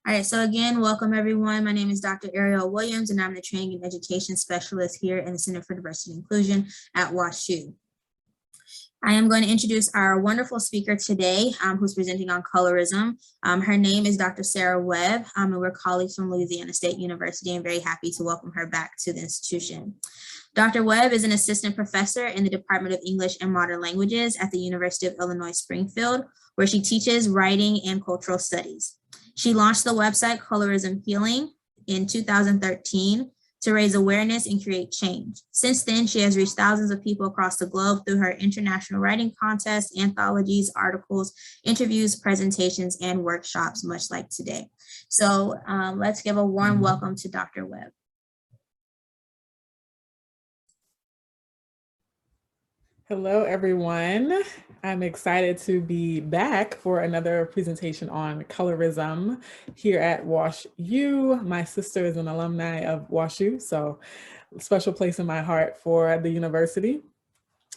All right, so again, welcome everyone. My name is Dr. Ariel Williams, and I'm the Training and Education Specialist here in the Center for Diversity and Inclusion at WashU. I am going to introduce our wonderful speaker today, who's presenting on colorism. Her name is Dr. Sarah Webb, and we're colleagues from Louisiana State University, and very happy to welcome her back to the institution. Dr. Webb is an assistant professor in the Department of English and Modern Languages at the University of Illinois Springfield, where she teaches writing and cultural studies. She launched the website Colorism Healing in 2013 to raise awareness and create change. Since then, she has reached thousands of people across the globe through her international writing contests, anthologies, articles, interviews, presentations, and workshops, much like today. So let's give a warm welcome to Dr. Webb. Hello, everyone. I'm excited to be back for another presentation on colorism here at WashU. My sister is an alumni of WashU, so a special place in my heart for the university.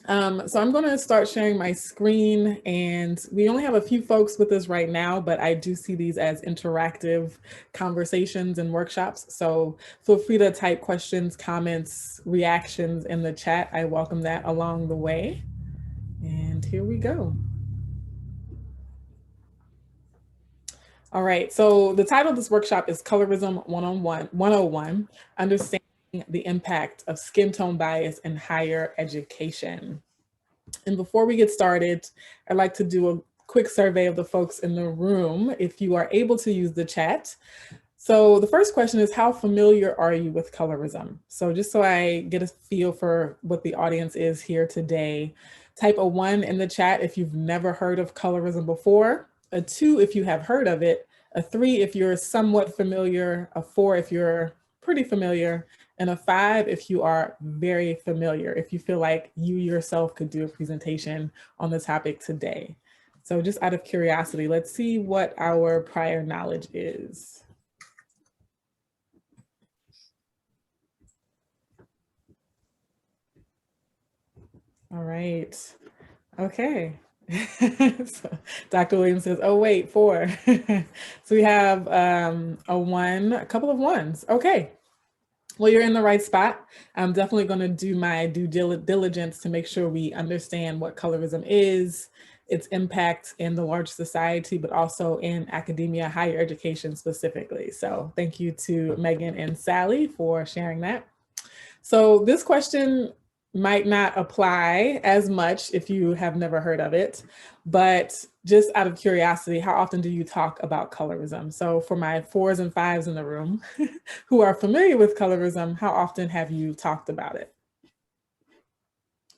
So I'm going to start sharing my screen, and we only have a few folks with us right now, but I do see these as interactive conversations and workshops. So feel free to type questions, comments, reactions in the chat. I welcome that along the way. And here we go. All right, so the title of this workshop is Colorism 101, Understanding the Impact of Skin Tone Bias in Higher Education. And before we get started, I'd like to do a quick survey of the folks in the room, if you are able to use the chat. So the first question is, how familiar are you with colorism? So just so I get a feel for what the audience is here today, type a 1 in the chat if you've never heard of colorism before, a 2 if you have heard of it, a 3 if you're somewhat familiar, a 4 if you're pretty familiar, and a 5 if you are very familiar, if you feel like you yourself could do a presentation on the topic today. So just out of curiosity, let's see what our prior knowledge is. All right, okay. So Dr. Williams says, oh wait, 4. So we have a 1, a couple of 1s, okay. Well, you're in the right spot. I'm definitely going to do my due diligence to make sure we understand what colorism is, its impact in the large society, but also in academia, higher education specifically. So thank you to Megan and Sally for sharing that. So this question might not apply as much if you have never heard of it, but just out of curiosity, how often do you talk about colorism? So for my 4s and 5s in the room who are familiar with colorism, how often have you talked about it?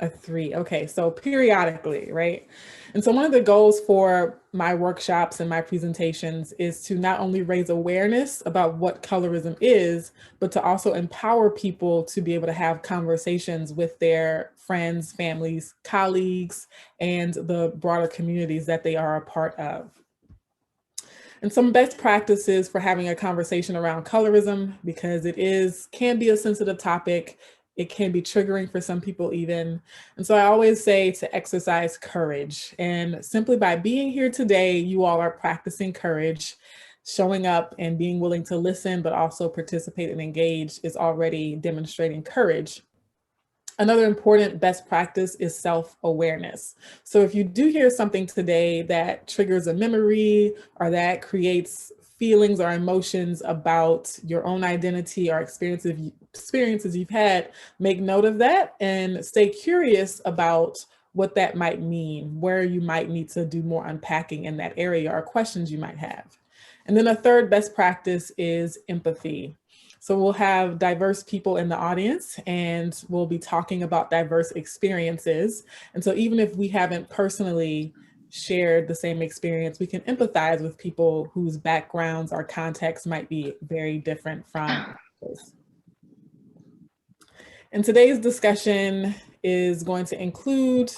A 3, okay, so periodically, right? And so one of the goals for my workshops and my presentations is to not only raise awareness about what colorism is, but to also empower people to be able to have conversations with their friends, families, colleagues, and the broader communities that they are a part of. And some best practices for having a conversation around colorism, because it can be a sensitive topic. It can be triggering for some people even. And so I always say to exercise courage. And simply by being here today, you all are practicing courage. Showing up and being willing to listen, but also participate and engage is already demonstrating courage. Another important best practice is self-awareness. So if you do hear something today that triggers a memory or that creates feelings or emotions about your own identity or experiences you've had, make note of that and stay curious about what that might mean, where you might need to do more unpacking in that area or questions you might have. And then a third best practice is empathy. So we'll have diverse people in the audience and we'll be talking about diverse experiences. And so even if we haven't personally shared the same experience, we can empathize with people whose backgrounds or contexts might be very different from ours. And today's discussion is going to include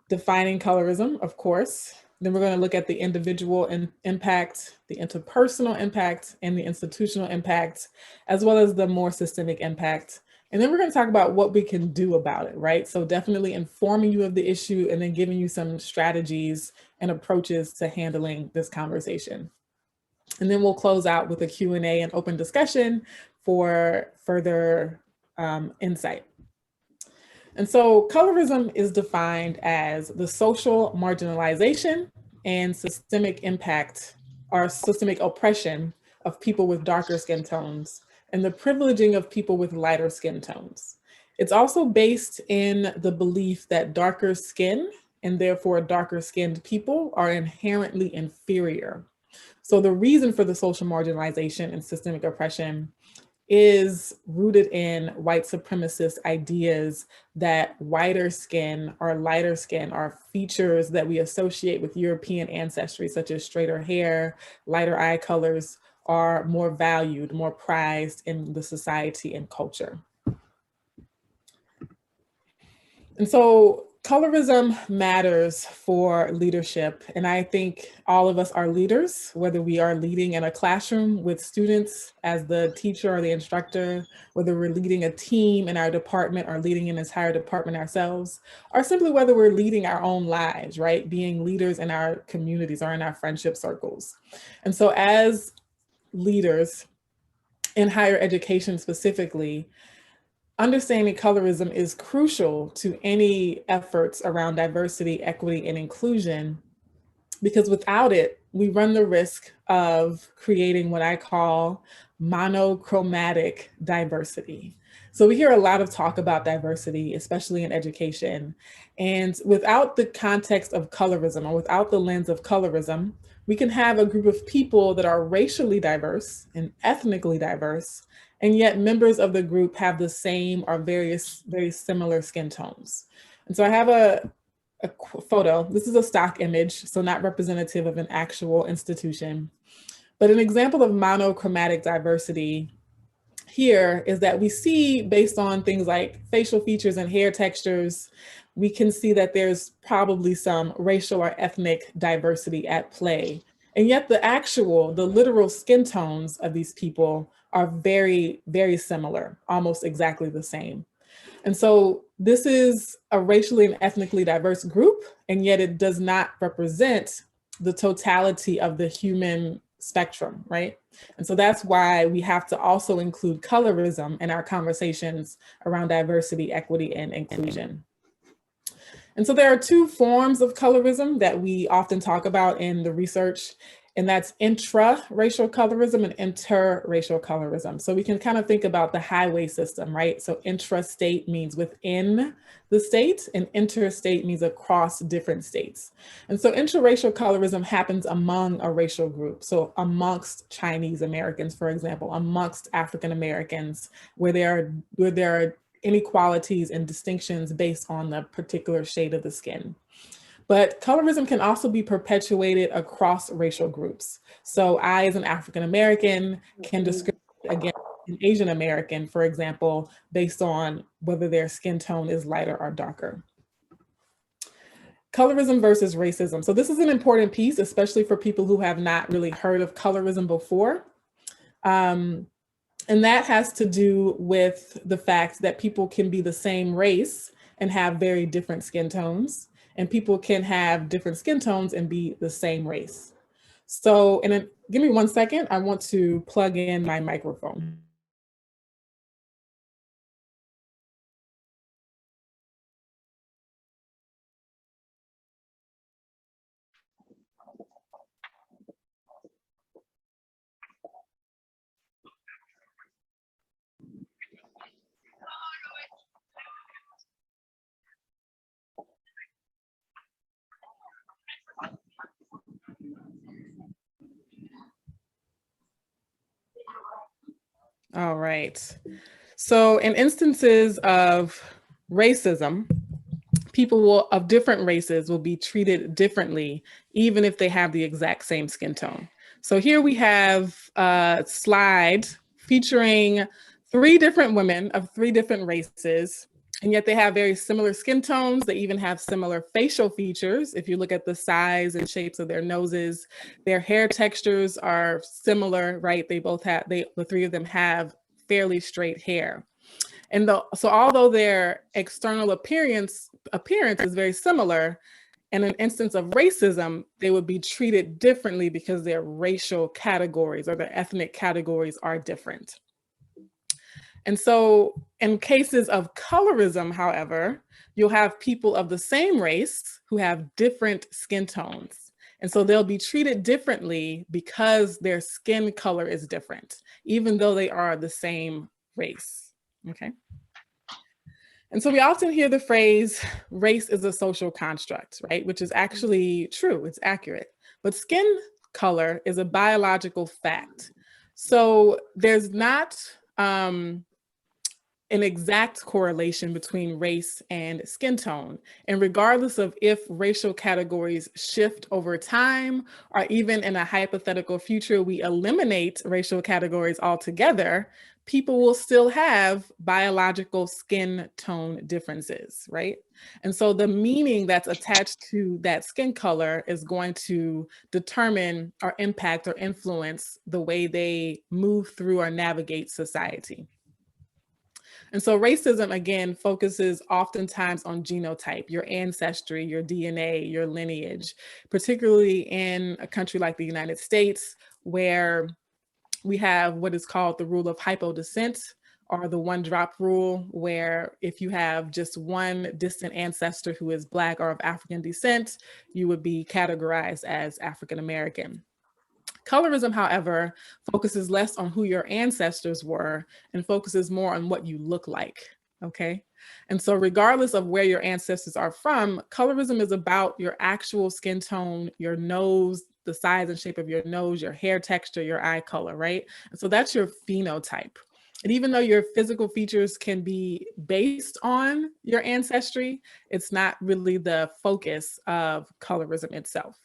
defining colorism, of course. Then we're going to look at the individual impact, the interpersonal impact, and the institutional impact, as well as the more systemic impact. And then we're going to talk about what we can do about it, right? So definitely informing you of the issue and then giving you some strategies and approaches to handling this conversation. And then we'll close out with a Q&A and open discussion for further insight. And so colorism is defined as the social marginalization and systemic impact or systemic oppression of people with darker skin tones and the privileging of people with lighter skin tones. It's also based in the belief that darker skin and therefore darker skinned people are inherently inferior. So the reason for the social marginalization and systemic oppression is rooted in white supremacist ideas that whiter skin or lighter skin are features that we associate with European ancestry, such as straighter hair, lighter eye colors, are more valued, more prized in the society and culture. And so colorism matters for leadership. And I think all of us are leaders, whether we are leading in a classroom with students as the teacher or the instructor, whether we're leading a team in our department or leading an entire department ourselves, or simply whether we're leading our own lives, right? Being leaders in our communities or in our friendship circles. And so as leaders in higher education specifically, understanding colorism is crucial to any efforts around diversity, equity, and inclusion, because without it, we run the risk of creating what I call monochromatic diversity. So we hear a lot of talk about diversity, especially in education. And without the context of colorism or without the lens of colorism, we can have a group of people that are racially diverse and ethnically diverse, and yet members of the group have the same or very similar skin tones. And so I have a photo. This is a stock image, so not representative of an actual institution, but an example of monochromatic diversity here is that we see, based on things like facial features and hair textures, we can see that there's probably some racial or ethnic diversity at play. And yet the literal skin tones of these people are very, very similar, almost exactly the same. And so this is a racially and ethnically diverse group, and yet it does not represent the totality of the human spectrum, right? And so that's why we have to also include colorism in our conversations around diversity, equity, and inclusion. And so there are two forms of colorism that we often talk about in the research, and that's intra-racial colorism and interracial colorism. So we can kind of think about the highway system, right? So intrastate means within the state, and interstate means across different states. And so interracial colorism happens among a racial group. So amongst Chinese Americans, for example, amongst African Americans, where there are inequalities and distinctions based on the particular shade of the skin. But colorism can also be perpetuated across racial groups. So I, as an African American, can discriminate against an Asian American, for example, based on whether their skin tone is lighter or darker. Colorism versus racism. So this is an important piece, especially for people who have not really heard of colorism before. And that has to do with the fact that people can be the same race and have very different skin tones, and people can have different skin tones and be the same race. So, and then give me 1 second. I want to plug in my microphone. All right. So in instances of racism, people of different races will be treated differently, even if they have the exact same skin tone. So here we have a slide featuring 3 different women of 3 different races, and yet they have very similar skin tones. They even have similar facial features. If you look at the size and shapes of their noses, their hair textures are similar, right? They both have, the 3 of them have fairly straight hair. And so although their external appearance is very similar, In an instance of racism, they would be treated differently because their racial categories or their ethnic categories are different. And so in cases of colorism, however, you'll have people of the same race who have different skin tones. And so they'll be treated differently because their skin color is different, even though they are the same race, okay? And so we often hear the phrase, race is a social construct, right? Which is actually true, it's accurate. But skin color is a biological fact. So there's not an exact correlation between race and skin tone. And regardless of if racial categories shift over time, or even in a hypothetical future, we eliminate racial categories altogether, people will still have biological skin tone differences, right? And so the meaning that's attached to that skin color is going to determine or impact or influence the way they move through or navigate society. And so racism, again, focuses oftentimes on genotype, your ancestry, your DNA, your lineage, particularly in a country like the United States, where we have what is called the rule of hypodescent, or the one drop rule, where if you have just one distant ancestor who is Black or of African descent, you would be categorized as African American. Colorism, however, focuses less on who your ancestors were and focuses more on what you look like, okay? And so regardless of where your ancestors are from, colorism is about your actual skin tone, your nose, the size and shape of your nose, your hair texture, your eye color, right? And so that's your phenotype. And even though your physical features can be based on your ancestry, it's not really the focus of colorism itself.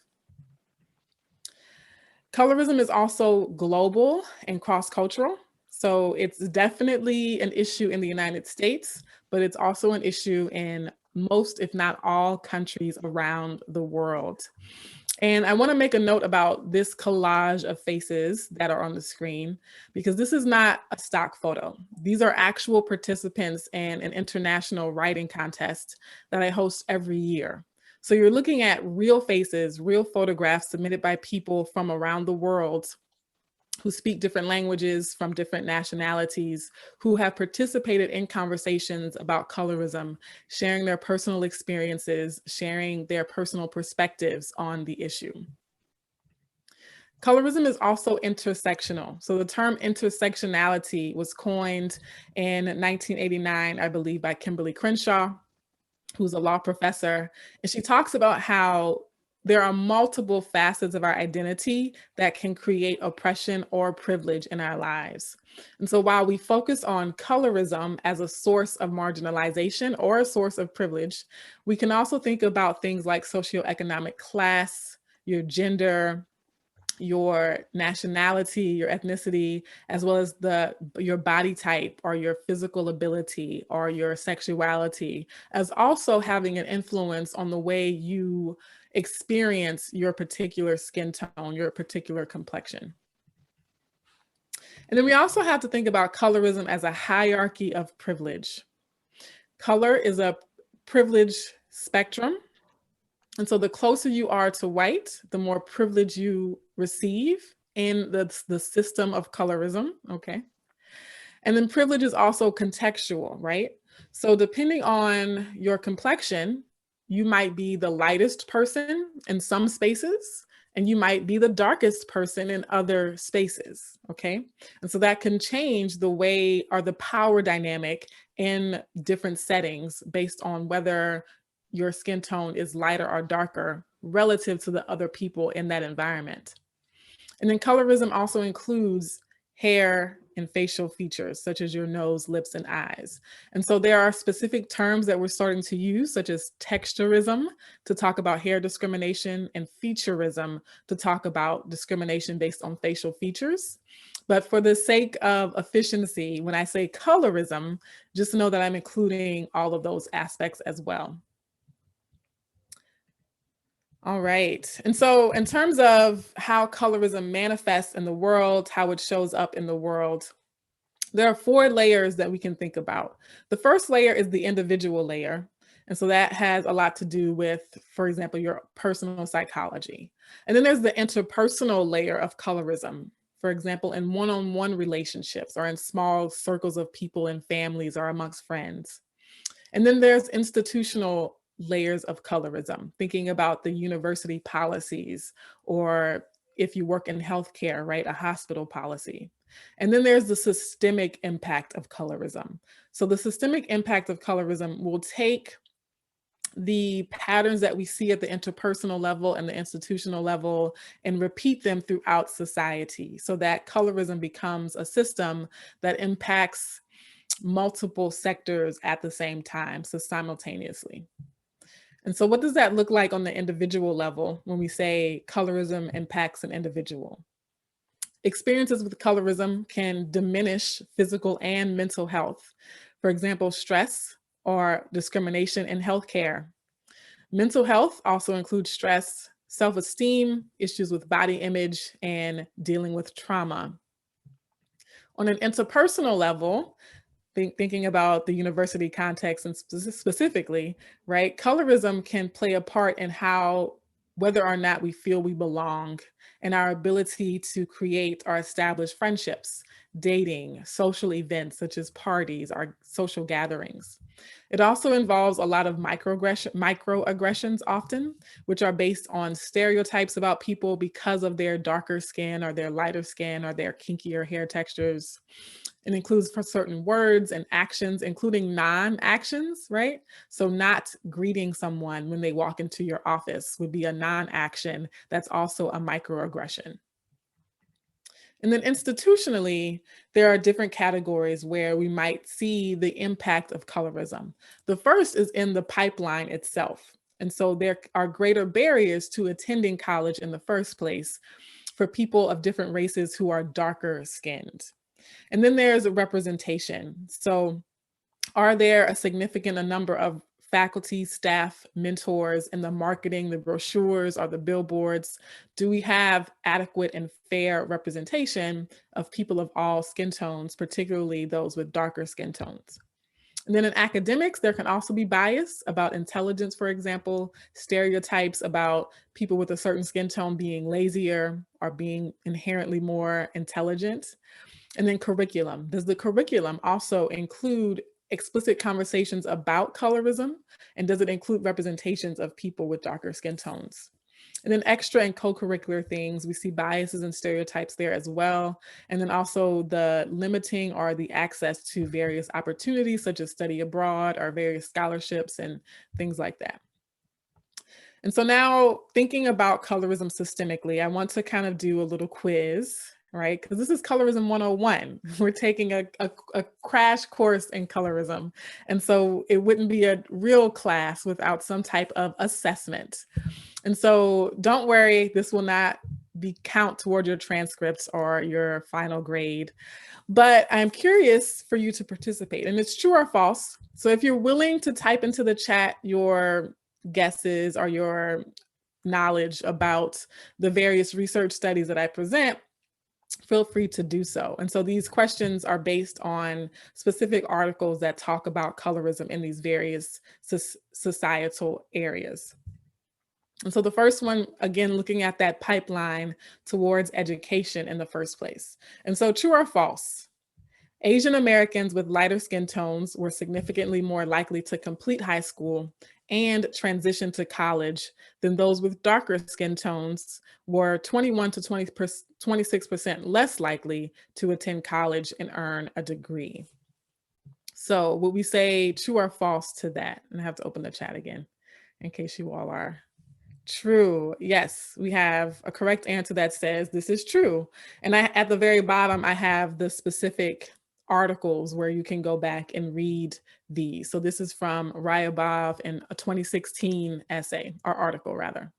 Colorism is also global and cross-cultural. So it's definitely an issue in the United States, but it's also an issue in most, if not all, countries around the world. And I want to make a note about this collage of faces that are on the screen, because this is not a stock photo. These are actual participants in an international writing contest that I host every year. So you're looking at real faces, real photographs submitted by people from around the world who speak different languages, from different nationalities, who have participated in conversations about colorism, sharing their personal experiences, sharing their personal perspectives on the issue. Colorism is also intersectional. So the term intersectionality was coined in 1989, I believe, by Kimberly Crenshaw, who's a law professor, and she talks about how there are multiple facets of our identity that can create oppression or privilege in our lives. And so while we focus on colorism as a source of marginalization or a source of privilege, we can also think about things like socioeconomic class, your gender, your nationality, your ethnicity, as well as your body type or your physical ability or your sexuality, as also having an influence on the way you experience your particular skin tone, your particular complexion. And then we also have to think about colorism as a hierarchy of privilege. Color is a privilege spectrum. And so the closer you are to white, the more privilege you receive in the system of colorism, okay? And then privilege is also contextual, right? So depending on your complexion, you might be the lightest person in some spaces, and you might be the darkest person in other spaces, okay? And so that can change the way or the power dynamic in different settings based on whether your skin tone is lighter or darker relative to the other people in that environment. And then colorism also includes hair and facial features, such as your nose, lips, and eyes. And so there are specific terms that we're starting to use, such as texturism, to talk about hair discrimination, and featureism, to talk about discrimination based on facial features. But for the sake of efficiency, when I say colorism, just know that I'm including all of those aspects as well. All right. And so in terms of how colorism manifests in the world, how it shows up in the world, there are 4 layers that we can think about. The first layer is the individual layer. And so that has a lot to do with, for example, your personal psychology. And then there's the interpersonal layer of colorism. For example, in one-on-one relationships or in small circles of people in families or amongst friends. And then there's institutional layers of colorism, thinking about the university policies, or if you work in healthcare, right, a hospital policy. And then there's the systemic impact of colorism. So the systemic impact of colorism will take the patterns that we see at the interpersonal level and the institutional level and repeat them throughout society, so that colorism becomes a system that impacts multiple sectors at the same time, so simultaneously. And so what does that look like on the individual level when we say colorism impacts an individual? Experiences with colorism can diminish physical and mental health. For example, stress or discrimination in healthcare. Mental health also includes stress, self-esteem, issues with body image, and dealing with trauma. On an interpersonal level, thinking about the university context and specifically, right, colorism can play a part in how, whether or not we feel we belong, and our ability to create or establish friendships, dating, social events such as parties or social gatherings. It also involves a lot of microaggressions often, which are based on stereotypes about people because of their darker skin or their lighter skin or their kinkier hair textures. It includes for certain words and actions, including non-actions, right? So not greeting someone when they walk into your office would be a non-action. That's also a microaggression. And then institutionally, there are different categories where we might see the impact of colorism. The first is in the pipeline itself. And so there are greater barriers to attending college in the first place for people of different races who are darker skinned. And then there's a representation. So are there a significant number of faculty, staff, mentors in the marketing, the brochures, or the billboards? Do we have adequate and fair representation of people of all skin tones, particularly those with darker skin tones? And then in academics, there can also be bias about intelligence, for example, stereotypes about people with a certain skin tone being lazier or being inherently more intelligent. And then curriculum. Does the curriculum also include explicit conversations about colorism? And does it include representations of people with darker skin tones? And then extra and co-curricular things, we see biases and stereotypes there as well. And then also the limiting or the access to various opportunities such as study abroad or various scholarships and things like that. And so now thinking about colorism systemically, I want to kind of do a little quiz, right? Because this is Colorism 101. We're taking a crash course in colorism. And so it wouldn't be a real class without some type of assessment. And so don't worry, this will not be count toward your transcripts or your final grade. But I'm curious for you to participate. And it's true or false. So if you're willing to type into the chat your guesses or your knowledge about the various research studies that I present, feel free to do so. And so these questions are based on specific articles that talk about colorism in these various societal areas. And so the first one, again, looking at that pipeline towards education in the first place. And so true or false? Asian Americans with lighter skin tones were significantly more likely to complete high school and transition to college than those with darker skin tones were 21 to 26% less likely to attend college and earn a degree. So would we say true or false to that? And I have to open the chat again in case you all are true. Yes, we have a correct answer that says this is true. And at the very bottom, I have the specific articles where you can go back and read these. So this is from Ryabov in a 2016 essay, or article rather.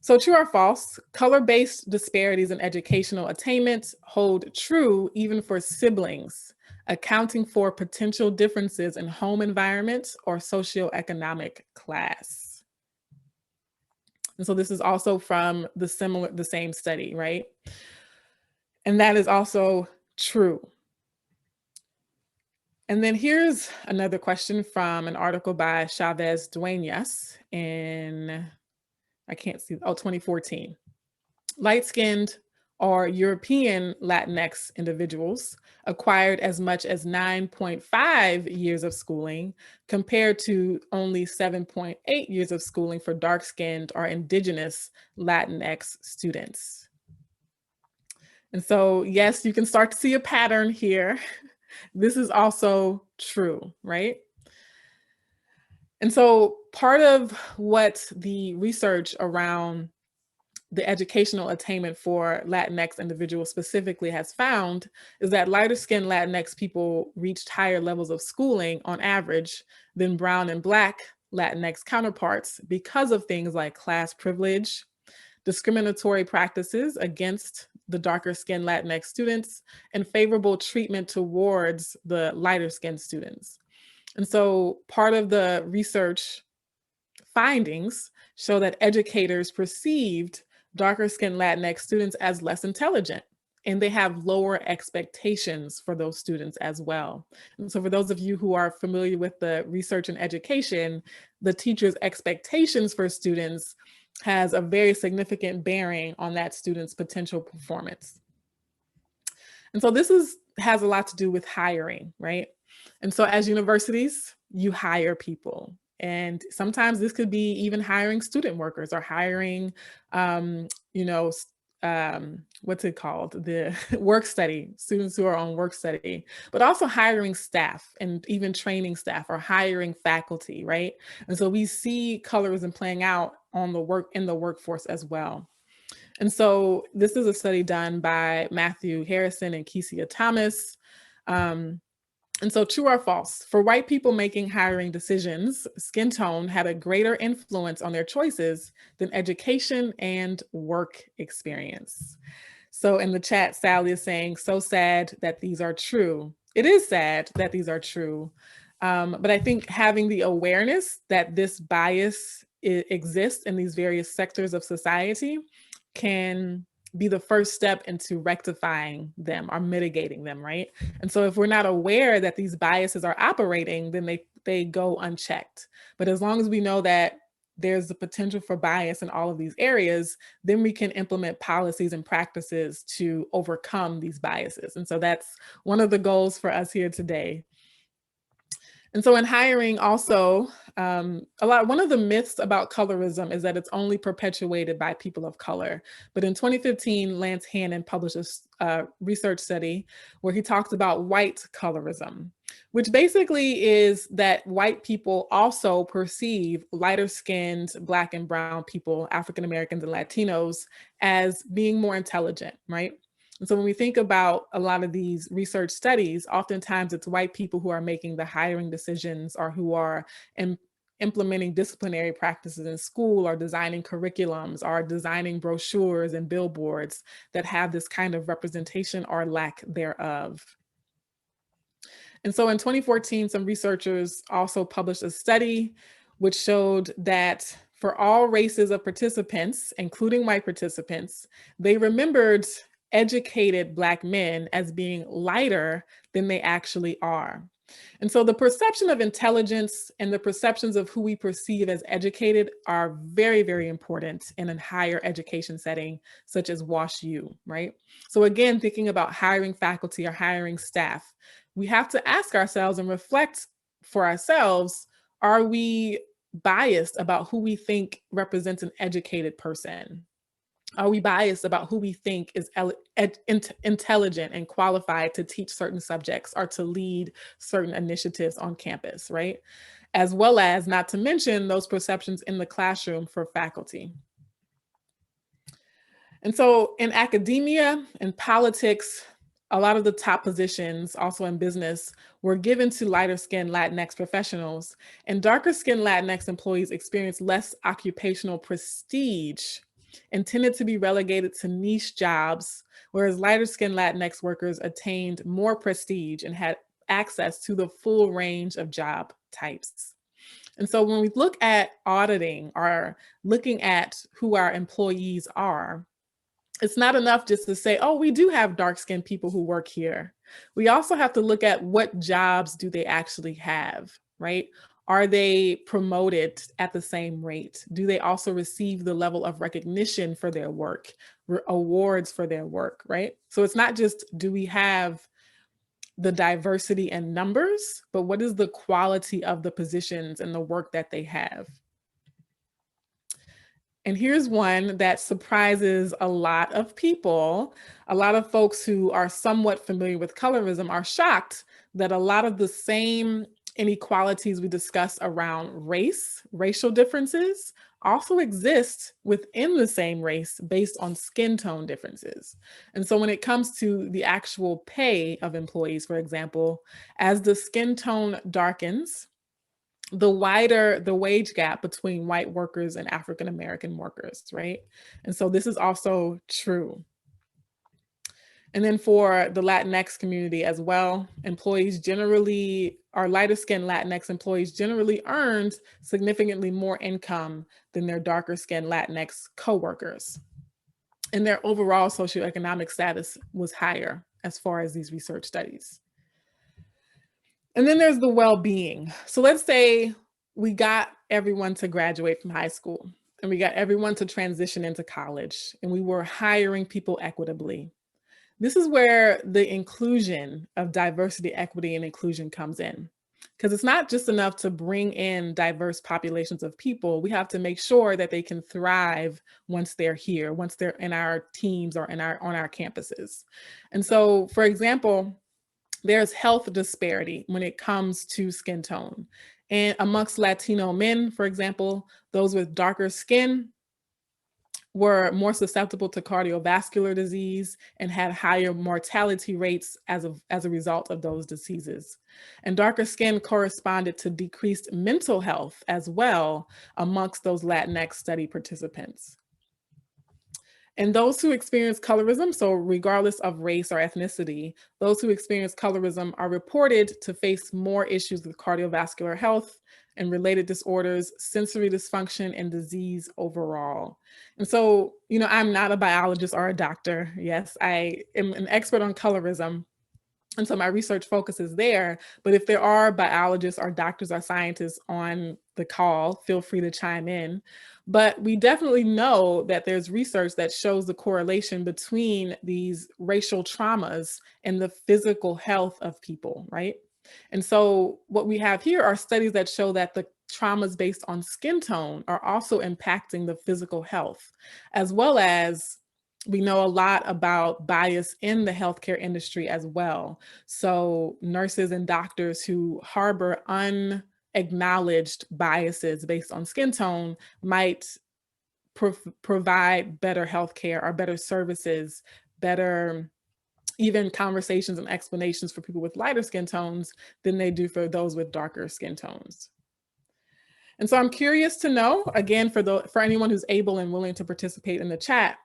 So true or false, color-based disparities in educational attainment hold true even for siblings, accounting for potential differences in home environment or socioeconomic class. And so this is also from the same study, right? And that is also true. And then here's another question from an article by Chavez Duenas in, I can't see, 2014. Light-skinned or European Latinx individuals acquired as much as 9.5 years of schooling compared to only 7.8 years of schooling for dark-skinned or indigenous Latinx students. And so, yes, you can start to see a pattern here. This is also true, right? And so part of what the research around the educational attainment for Latinx individuals specifically has found is that lighter skinned Latinx people reached higher levels of schooling on average than brown and Black Latinx counterparts because of things like class privilege, discriminatory practices against the darker skinned Latinx students, and favorable treatment towards the lighter skinned students. And so part of the research findings show that educators perceived darker skinned Latinx students as less intelligent, and they have lower expectations for those students as well. And so for those of you who are familiar with the research and education, the teacher's expectations for students has a very significant bearing on that student's potential performance. And so this has a lot to do with hiring, right? And so as universities, you hire people. And sometimes this could be even hiring student workers or hiring, what's it called? The work study, students who are on work study, but also hiring staff and even training staff or hiring faculty, right? And so we see colorism playing out in the workforce as well. And so this is a study done by Matthew Harrison and Kesia Thomas. And so true or false, for white people making hiring decisions, skin tone had a greater influence on their choices than education and work experience. So in the chat, Sally is saying, so sad that these are true. It is sad that these are true. But I think having the awareness that this bias exists in these various sectors of society can be the first step into rectifying them or mitigating them, right? And so if we're not aware that these biases are operating, then they go unchecked. But as long as we know that there's the potential for bias in all of these areas, then we can implement policies and practices to overcome these biases. And so that's one of the goals for us here today. And so in hiring also, one of the myths about colorism is that it's only perpetuated by people of color. But in 2015, Lance Hannon published a research study where he talks about white colorism, which basically is that white people also perceive lighter skinned Black and brown people, African Americans and Latinos, as being more intelligent, right? And so when we think about a lot of these research studies, oftentimes it's white people who are making the hiring decisions or who are implementing disciplinary practices in school or designing curriculums or designing brochures and billboards that have this kind of representation or lack thereof. And so in 2014, some researchers also published a study which showed that for all races of participants, including white participants, they remembered educated Black men as being lighter than they actually are. And so the perception of intelligence and the perceptions of who we perceive as educated are very, very important in a higher education setting, such as WashU, right? So again, thinking about hiring faculty or hiring staff, we have to ask ourselves and reflect for ourselves, are we biased about who we think represents an educated person? Are we biased about who we think is intelligent and qualified to teach certain subjects or to lead certain initiatives on campus, right? As well as, not to mention, those perceptions in the classroom for faculty. And so in academia and politics, a lot of the top positions, also in business, were given to lighter skinned Latinx professionals, and darker skinned Latinx employees experienced less occupational prestige and tended to be relegated to niche jobs, whereas lighter skinned Latinx workers attained more prestige and had access to the full range of job types. And so when we look at auditing or looking at who our employees are, it's not enough just to say, oh, we do have dark-skinned people who work here. We also have to look at what jobs do they actually have, right? Are they promoted at the same rate? Do they also receive the level of recognition for their work, awards for their work, right? So it's not just, do we have the diversity in numbers, but what is the quality of the positions and the work that they have? And here's one that surprises a lot of people. A lot of folks who are somewhat familiar with colorism are shocked that a lot of the same inequalities we discuss around race, racial differences, also exist within the same race based on skin tone differences. And so when it comes to the actual pay of employees, for example, as the skin tone darkens, the wider the wage gap between white workers and African American workers, right? And so this is also true. And then for the Latinx community as well, employees generally, our lighter skinned Latinx employees generally earned significantly more income than their darker skinned Latinx coworkers. And their overall socioeconomic status was higher as far as these research studies. And then there's the well-being. So let's say we got everyone to graduate from high school and we got everyone to transition into college and we were hiring people equitably. This is where the inclusion of diversity, equity, and inclusion comes in. Because it's not just enough to bring in diverse populations of people. We have to make sure that they can thrive once they're here, once they're in our teams or on our campuses. And so, for example, there's health disparity when it comes to skin tone. And amongst Latino men, for example, those with darker skin were more susceptible to cardiovascular disease and had higher mortality rates as a result of those diseases. And darker skin corresponded to decreased mental health as well amongst those Latinx study participants. And those who experience colorism, so regardless of race or ethnicity, those who experience colorism are reported to face more issues with cardiovascular health and related disorders, sensory dysfunction, and disease overall. And so, I'm not a biologist or a doctor. Yes, I am an expert on colorism. And so my research focuses there, but if there are biologists or doctors or scientists on the call, feel free to chime in. But we definitely know that there's research that shows the correlation between these racial traumas and the physical health of people, right? And so what we have here are studies that show that the traumas based on skin tone are also impacting the physical health, as well as we know a lot about bias in the healthcare industry as well. So nurses and doctors who harbor unacknowledged biases based on skin tone might provide better healthcare or better services, better even conversations and explanations for people with lighter skin tones than they do for those with darker skin tones. And so I'm curious to know, again, for anyone who's able and willing to participate in the chat,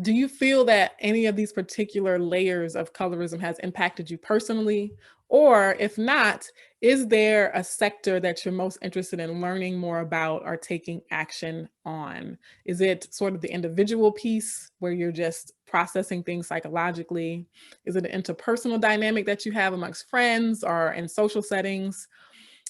do you feel that any of these particular layers of colorism has impacted you personally? Or if not, is there a sector that you're most interested in learning more about or taking action on? Is it sort of the individual piece where you're just processing things psychologically? Is it an interpersonal dynamic that you have amongst friends or in social settings?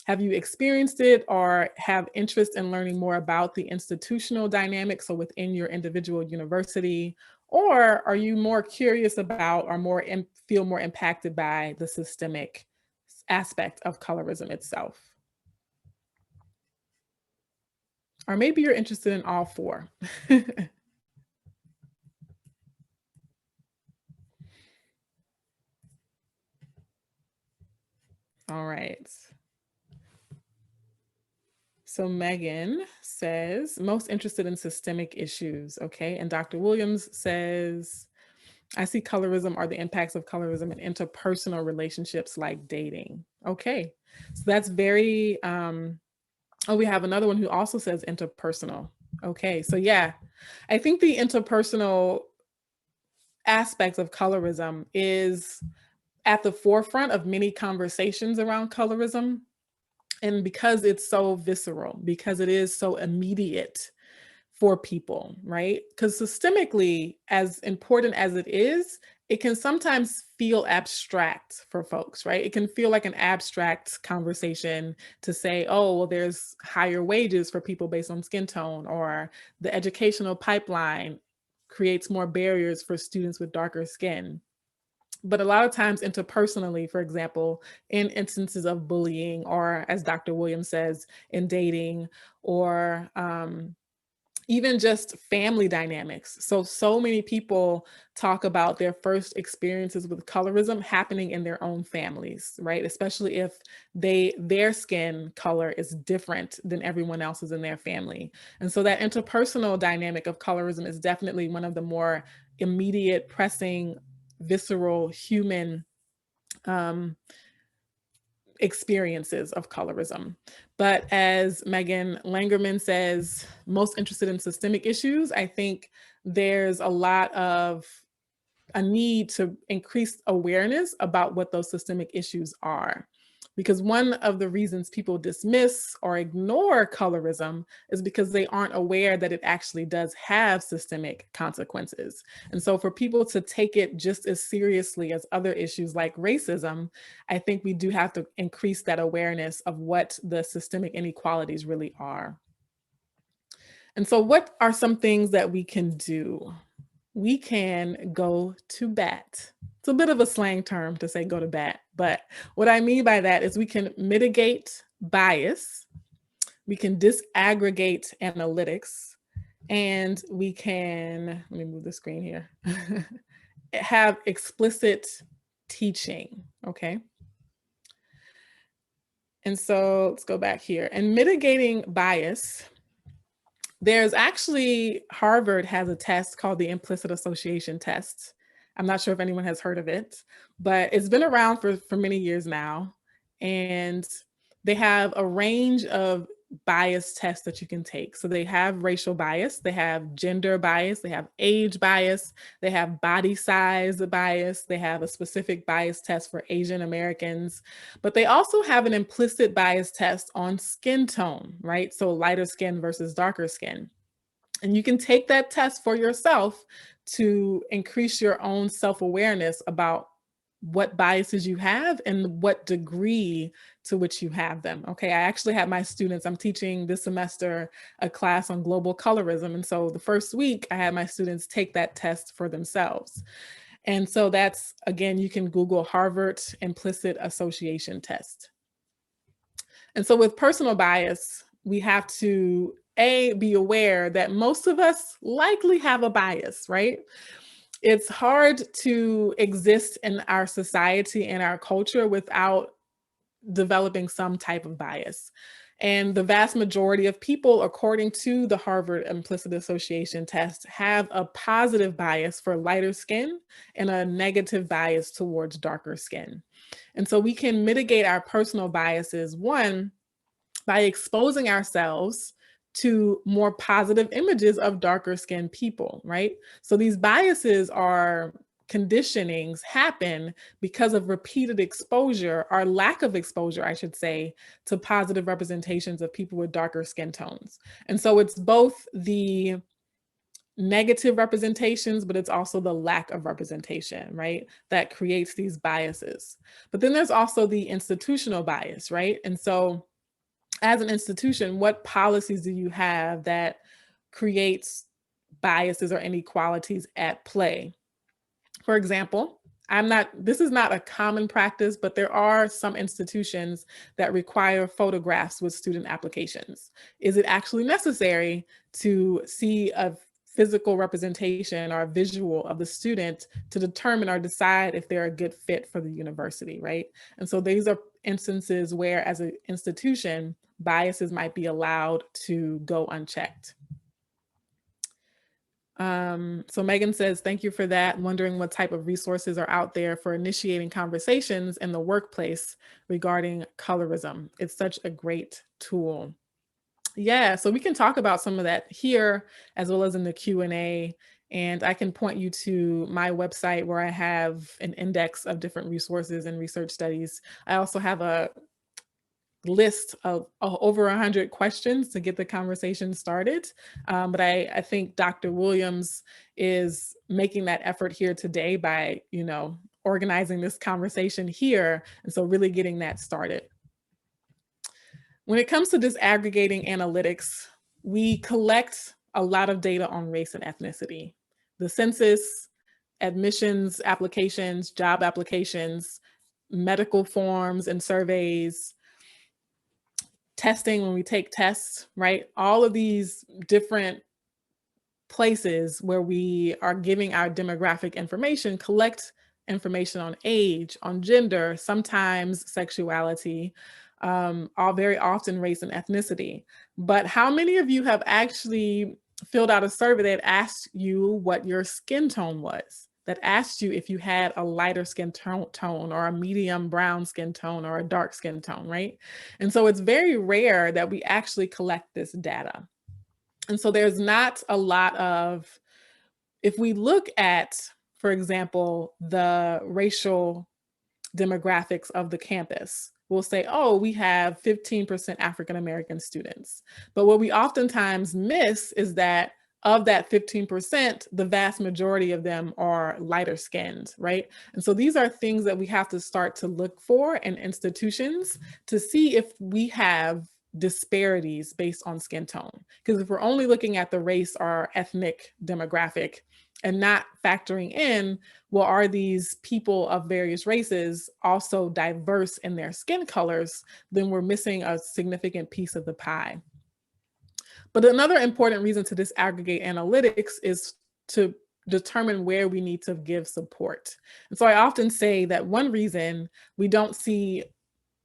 Have you experienced it or have interest in learning more about the institutional dynamics, so within your individual university? Or are you more curious about or feel more impacted by the systemic aspect of colorism itself? Or maybe you're interested in all four. All right. So Megan says, most interested in systemic issues, okay? And Dr. Williams says, I see colorism or the impacts of colorism in interpersonal relationships like dating. Okay, so that's very, we have another one who also says interpersonal. Okay, so yeah, I think the interpersonal aspect of colorism is at the forefront of many conversations around colorism. And because it's so visceral, because it is so immediate for people, right? Because systemically, as important as it is, it can sometimes feel abstract for folks, right? It can feel like an abstract conversation to say, oh, well, there's higher wages for people based on skin tone, or the educational pipeline creates more barriers for students with darker skin. But a lot of times, interpersonally, for example, in instances of bullying, or as Dr. Williams says, in dating, or even just family dynamics. So many people talk about their first experiences with colorism happening in their own families, right? Especially if their skin color is different than everyone else's in their family. And so that interpersonal dynamic of colorism is definitely one of the more immediate, pressing, visceral, human um, experiences of colorism. But as Megan Langerman says, most interested in systemic issues, I think there's a need to increase awareness about what those systemic issues are. Because one of the reasons people dismiss or ignore colorism is because they aren't aware that it actually does have systemic consequences. And so for people to take it just as seriously as other issues like racism, I think we do have to increase that awareness of what the systemic inequalities really are. And so what are some things that we can do? We can go to bat. It's a bit of a slang term to say go to bat, but what I mean by that is we can mitigate bias, we can disaggregate analytics, and we can, let me move the screen here, have explicit teaching, okay? And so let's go back here. And mitigating bias, there's actually, Harvard has a test called the implicit association test. I'm not sure if anyone has heard of it, but it's been around for many years now. And they have a range of bias tests that you can take. So they have racial bias, they have gender bias, they have age bias, they have body size bias, they have a specific bias test for Asian Americans, but they also have an implicit bias test on skin tone, right? So lighter skin versus darker skin. And you can take that test for yourself to increase your own self-awareness about what biases you have and what degree to which you have them. Okay, I actually have my students, I'm teaching this semester a class on global colorism. And so the first week I had my students take that test for themselves. And so that's, again, you can Google Harvard Implicit Association Test. And so with personal bias, we have to be aware that most of us likely have a bias, right? It's hard to exist in our society and our culture without developing some type of bias. And the vast majority of people, according to the Harvard Implicit Association test, have a positive bias for lighter skin and a negative bias towards darker skin. And so we can mitigate our personal biases, one, by exposing ourselves to more positive images of darker skinned people, right? So these biases are conditionings happen because of repeated exposure, or lack of exposure, I should say, to positive representations of people with darker skin tones. And so it's both the negative representations, but it's also the lack of representation, right? That creates these biases. But then there's also the institutional bias, right? And so as an institution, what policies do you have that creates biases or inequalities at play? For example, this is not a common practice, but there are some institutions that require photographs with student applications. Is it actually necessary to see a physical representation or a visual of the student to determine or decide if they're a good fit for the university, right? And so these are instances where, as an institution, biases might be allowed to go unchecked. So Megan says, thank you for that. Wondering what type of resources are out there for initiating conversations in the workplace regarding colorism. It's such a great tool. Yeah, so we can talk about some of that here as well as in the Q&A. And I can point you to my website where I have an index of different resources and research studies. I also have a list of over 100 questions to get the conversation started. But I think Dr. Williams is making that effort here today by, organizing this conversation here. And so really getting that started. When it comes to disaggregating analytics, we collect a lot of data on race and ethnicity. The census, admissions applications, job applications, medical forms and surveys, testing when we take tests, right? All of these different places where we are giving our demographic information collect information on age, on gender, sometimes sexuality, all very often race and ethnicity. But how many of you have actually filled out a survey that asked you what your skin tone was? That asked you if you had a lighter skin tone or a medium brown skin tone or a dark skin tone, right? And so it's very rare that we actually collect this data. And so there's not a lot of, if we look at, for example, the racial demographics of the campus, we'll say, oh, we have 15% African-American students. But what we oftentimes miss is that of that 15%, the vast majority of them are lighter skinned, right? And so these are things that we have to start to look for in institutions to see if we have disparities based on skin tone. Because if we're only looking at the race or ethnic demographic and not factoring in, well, are these people of various races also diverse in their skin colors, then we're missing a significant piece of the pie. But another important reason to disaggregate analytics is to determine where we need to give support. And so I often say that one reason we don't see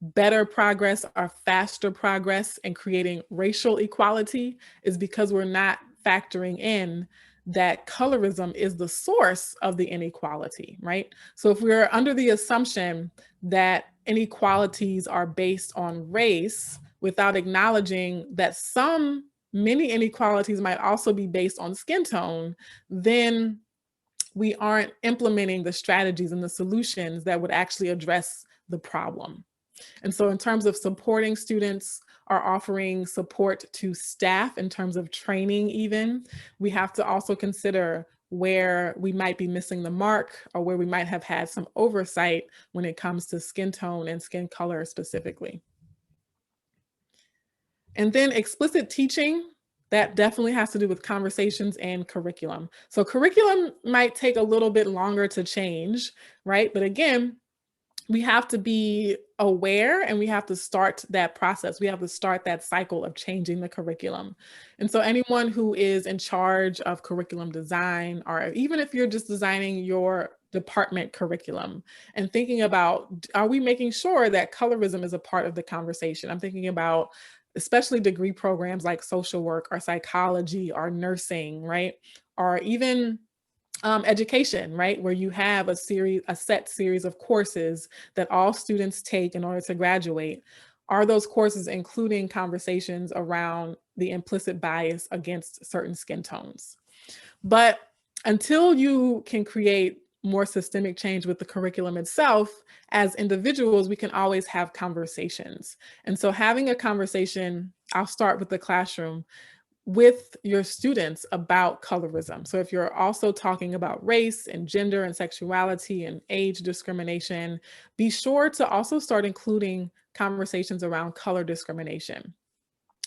better progress or faster progress in creating racial equality is because we're not factoring in that colorism is the source of the inequality, right? So if we're under the assumption that inequalities are based on race without acknowledging that many inequalities might also be based on skin tone, then we aren't implementing the strategies and the solutions that would actually address the problem. And so in terms of supporting students or offering support to staff in terms of training even, we have to also consider where we might be missing the mark or where we might have had some oversight when it comes to skin tone and skin color specifically. And then explicit teaching, that definitely has to do with conversations and curriculum. So curriculum might take a little bit longer to change, right? But again, we have to be aware and we have to start that process. We have to start that cycle of changing the curriculum. And so anyone who is in charge of curriculum design, or even if you're just designing your department curriculum and thinking about, are we making sure that colorism is a part of the conversation? I'm thinking about especially degree programs like social work or psychology or nursing, right? Or even education, right? Where you have a set series of courses that all students take in order to graduate. Are those courses including conversations around the implicit bias against certain skin tones? But until you can create more systemic change with the curriculum itself, as individuals, we can always have conversations. And so having a conversation, I'll start with the classroom, with your students about colorism. So if you're also talking about race and gender and sexuality and age discrimination, be sure to also start including conversations around color discrimination.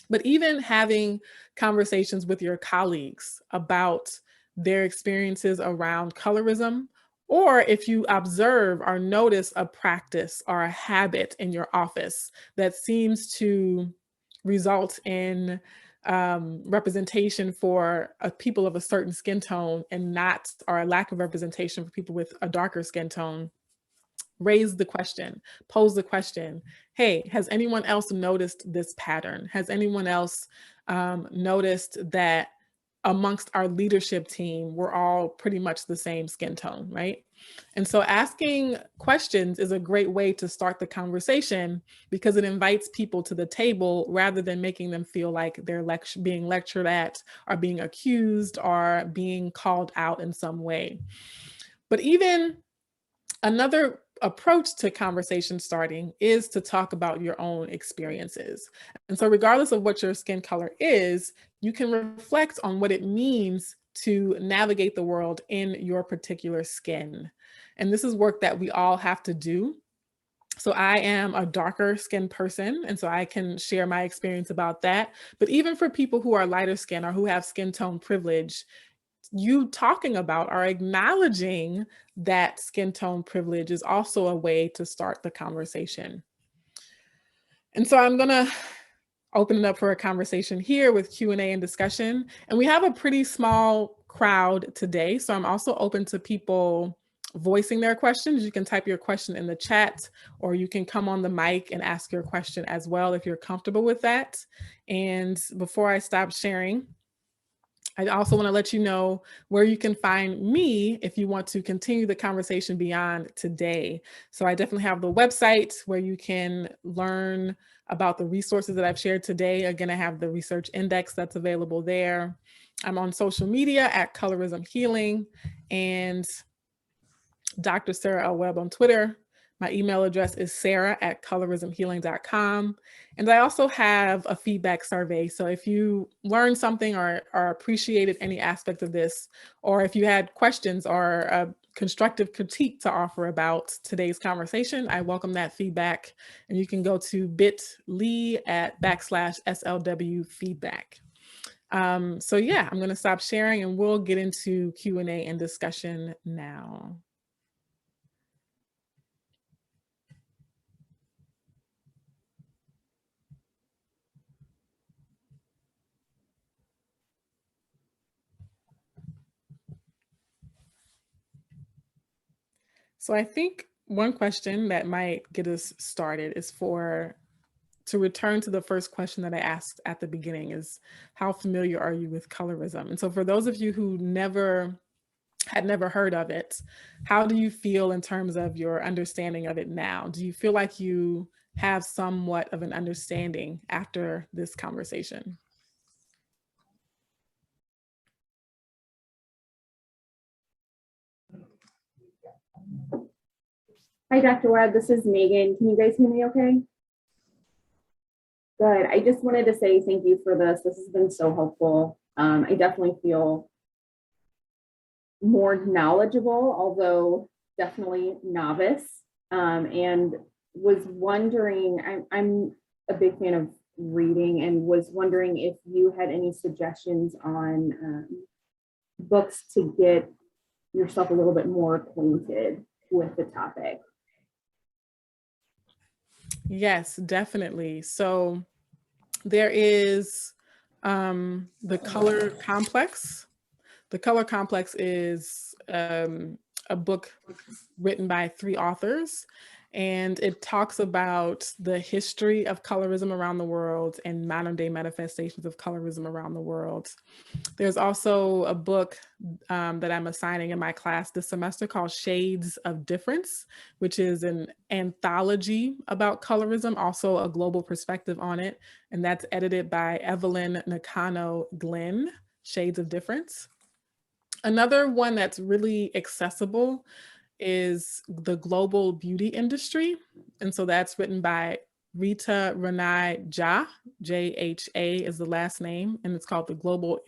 But even having conversations with your colleagues about their experiences around colorism, or if you observe or notice a practice or a habit in your office that seems to result in representation for people of a certain skin tone and not, or a lack of representation for people with a darker skin tone, raise the question, pose the question, hey, has anyone else noticed this pattern? Has anyone else noticed that amongst our leadership team, we're all pretty much the same skin tone, right? And so asking questions is a great way to start the conversation because it invites people to the table rather than making them feel like they're being lectured at or being accused or being called out in some way. But even another approach to conversation starting is to talk about your own experiences. And so regardless of what your skin color is, you can reflect on what it means to navigate the world in your particular skin. And this is work that we all have to do. So I am a darker skinned person, and so I can share my experience about that. But even for people who are lighter skin or who have skin tone privilege, you talking about or acknowledging that skin tone privilege is also a way to start the conversation. And so I'm gonna open it up for a conversation here with Q&A and discussion. And we have a pretty small crowd today, so I'm also open to people voicing their questions. You can type your question in the chat, or you can come on the mic and ask your question as well if you're comfortable with that. And before I stop sharing, I also want to let you know where you can find me if you want to continue the conversation beyond today. So I definitely have the website where you can learn about the resources that I've shared today. Again, I have the research index that's available there. I'm on social media at Colorism Healing and Dr. Sarah L. Webb on Twitter. My email address is sarah@colorismhealing.com. And I also have a feedback survey. So if you learned something or appreciated any aspect of this, or if you had questions or a constructive critique to offer about today's conversation, I welcome that feedback. And you can go to bit.ly/SLW feedback. So yeah, I'm going to stop sharing and we'll get into Q&A and discussion now. So I think one question that might get us started is to return to the first question that I asked at the beginning is, how familiar are you with colorism? And so for those of you who had never heard of it, how do you feel in terms of your understanding of it now? Do you feel like you have somewhat of an understanding after this conversation? Hi, Dr. Webb. This is Megan. Can you guys hear me okay? Good. I just wanted to say thank you for this. This has been so helpful. I definitely feel more knowledgeable, although definitely novice, and was wondering, I'm a big fan of reading and was wondering if you had any suggestions on books to get yourself a little bit more acquainted with the topic. Yes, definitely. So there is the Color Complex. The Color Complex is a book written by 3 authors, and it talks about the history of colorism around the world and modern day manifestations of colorism around the world. There's also a book that I'm assigning in my class this semester called Shades of Difference, which is an anthology about colorism, also a global perspective on it. And that's edited by Evelyn Nakano Glenn, Shades of Difference. Another one that's really accessible is The Global Beauty Industry. And so that's written by Rita Renai Jha, J-H-A is the last name, and it's called The Global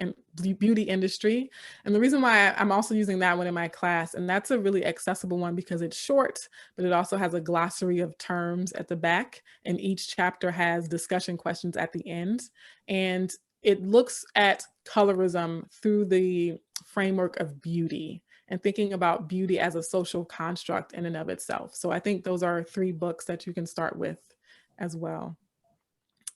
Beauty Industry. And the reason why I'm also using that one in my class, and that's a really accessible one because it's short, but it also has a glossary of terms at the back, and each chapter has discussion questions at the end. And it looks at colorism through the framework of beauty and thinking about beauty as a social construct in and of itself. So I think those are 3 books that you can start with as well.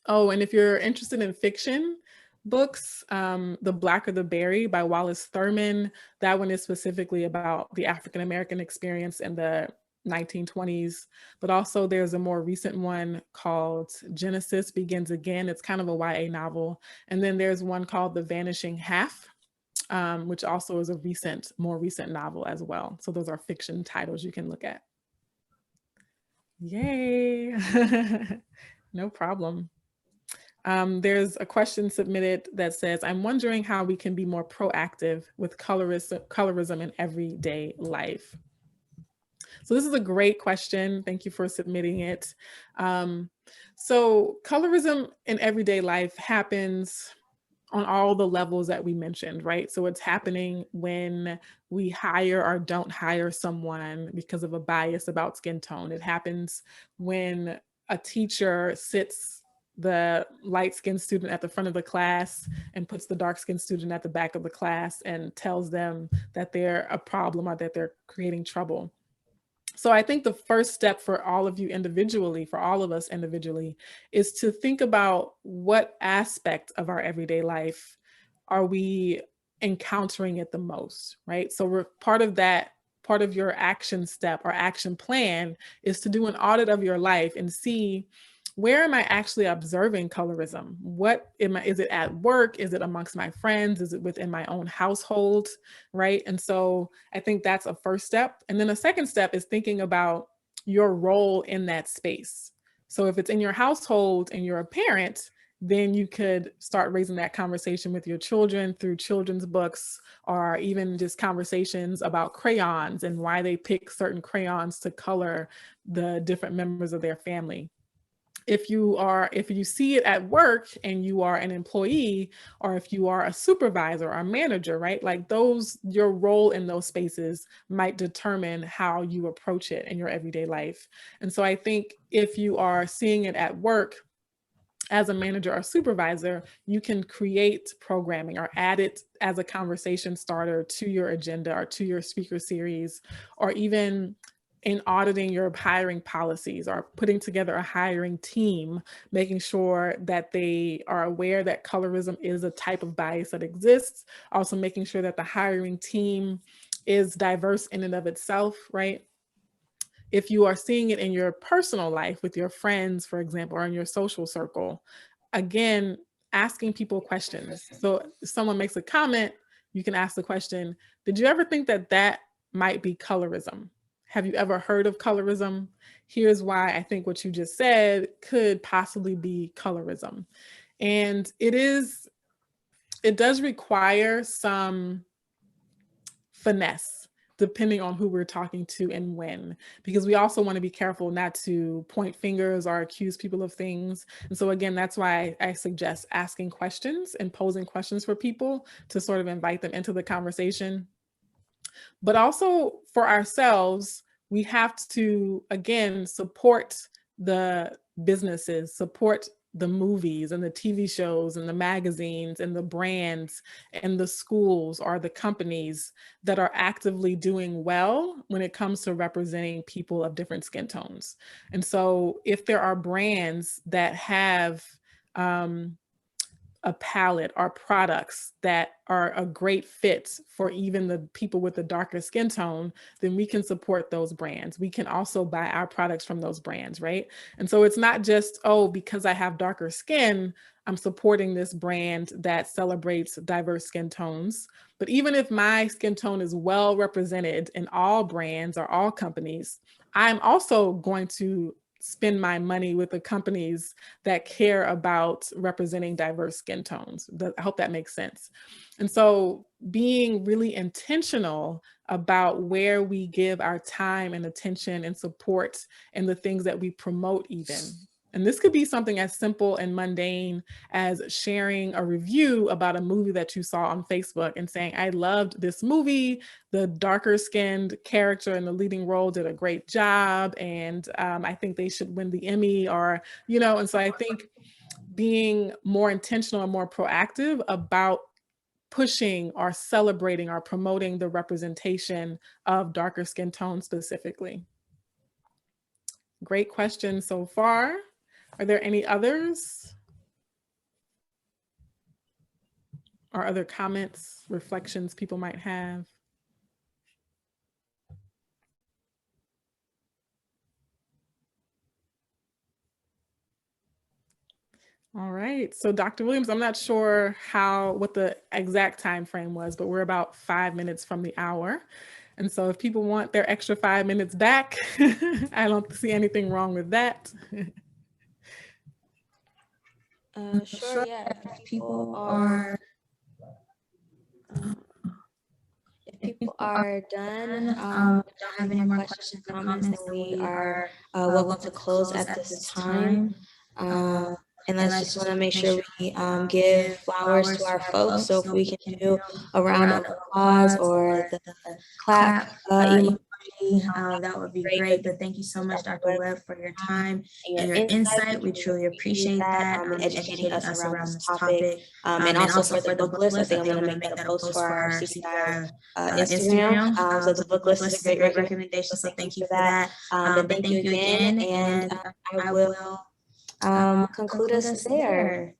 Oh, and if you're interested in fiction books, The Blacker the Berry by Wallace Thurman, that one is specifically about the African-American experience in the 1920s, but also there's a more recent one called Genesis Begins Again. It's kind of a YA novel. And then there's one called The Vanishing Half, which also is a more recent novel as well. So those are fiction titles you can look at. Yay. No problem. There's a question submitted that says, I'm wondering how we can be more proactive with colorism in everyday life. So this is a great question. Thank you for submitting it. So colorism in everyday life happens on all the levels that we mentioned, right? So it's happening when we hire or don't hire someone because of a bias about skin tone. It happens when a teacher sits the light-skinned student at the front of the class and puts the dark-skinned student at the back of the class and tells them that they're a problem or that they're creating trouble. So I think the first step for all of you individually, for all of us individually, is to think about what aspect of our everyday life are we encountering it the most, right? So we're part of that, part of your action step or action plan is to do an audit of your life and see, where am I actually observing colorism? What am I, is it at work? Is it amongst my friends? Is it within my own household? Right. And so I think that's a first step. And then a second step is thinking about your role in that space. So if it's in your household and you're a parent, then you could start raising that conversation with your children through children's books, or even just conversations about crayons and why they pick certain crayons to color the different members of their family. If you see it at work and you are an employee, or if you are a supervisor or a manager, right? Like those, your role in those spaces might determine how you approach it in your everyday life. And so I think if you are seeing it at work as a manager or supervisor, you can create programming or add it as a conversation starter to your agenda or to your speaker series, or even in auditing your hiring policies or putting together a hiring team, making sure that they are aware that colorism is a type of bias that exists. Also making sure that the hiring team is diverse in and of itself, right? If you are seeing it in your personal life with your friends, for example, or in your social circle, again, asking people questions. So if someone makes a comment, you can ask the question, did you ever think that that might be colorism? Have you ever heard of colorism? Here's why I think what you just said could possibly be colorism. And it does require some finesse depending on who we're talking to and when, because we also want to be careful not to point fingers or accuse people of things. And so again, that's why I suggest asking questions and posing questions for people to sort of invite them into the conversation. But also for ourselves, we have to, again, support the businesses, support the movies and the TV shows and the magazines and the brands and the schools or the companies that are actively doing well when it comes to representing people of different skin tones. And so if there are brands that have a palette or products that are a great fit for even the people with the darker skin tone, then we can support those brands. We can also buy our products from those brands, right? And so it's not just, oh, because I have darker skin, I'm supporting this brand that celebrates diverse skin tones. But even if my skin tone is well represented in all brands or all companies, I'm also going to spend my money with the companies that care about representing diverse skin tones. I hope that makes sense. And so being really intentional about where we give our time and attention and support and the things that we promote even. And this could be something as simple and mundane as sharing a review about a movie that you saw on Facebook and saying, I loved this movie. The darker skinned character in the leading role did a great job. And I think they should win the Emmy, or, you know, and so I think being more intentional and more proactive about pushing or celebrating or promoting the representation of darker skin tone specifically. Great question so far. Are there any others? Or other comments, reflections people might have? All right, so Dr. Williams, I'm not sure what the exact time frame was, but we're about 5 minutes from the hour. And so if people want their extra 5 minutes back, I don't see anything wrong with that. Sure, yeah. If people are people are done, don't have any more questions or comments, then we are welcome to close at this time. And let's just want to make sure we give flowers to our folks. So if we can do a round of applause or the clap emoji, that would be great. But thank you so much, Dr. Webb, for your time and your insight. We truly appreciate that, and educating us around this topic. And also for the book list, I think I'm going to make that a post for our CCI Instagram. So the book list is a great recommendation. So thank you for that. But thank you again, and I will conclude us there.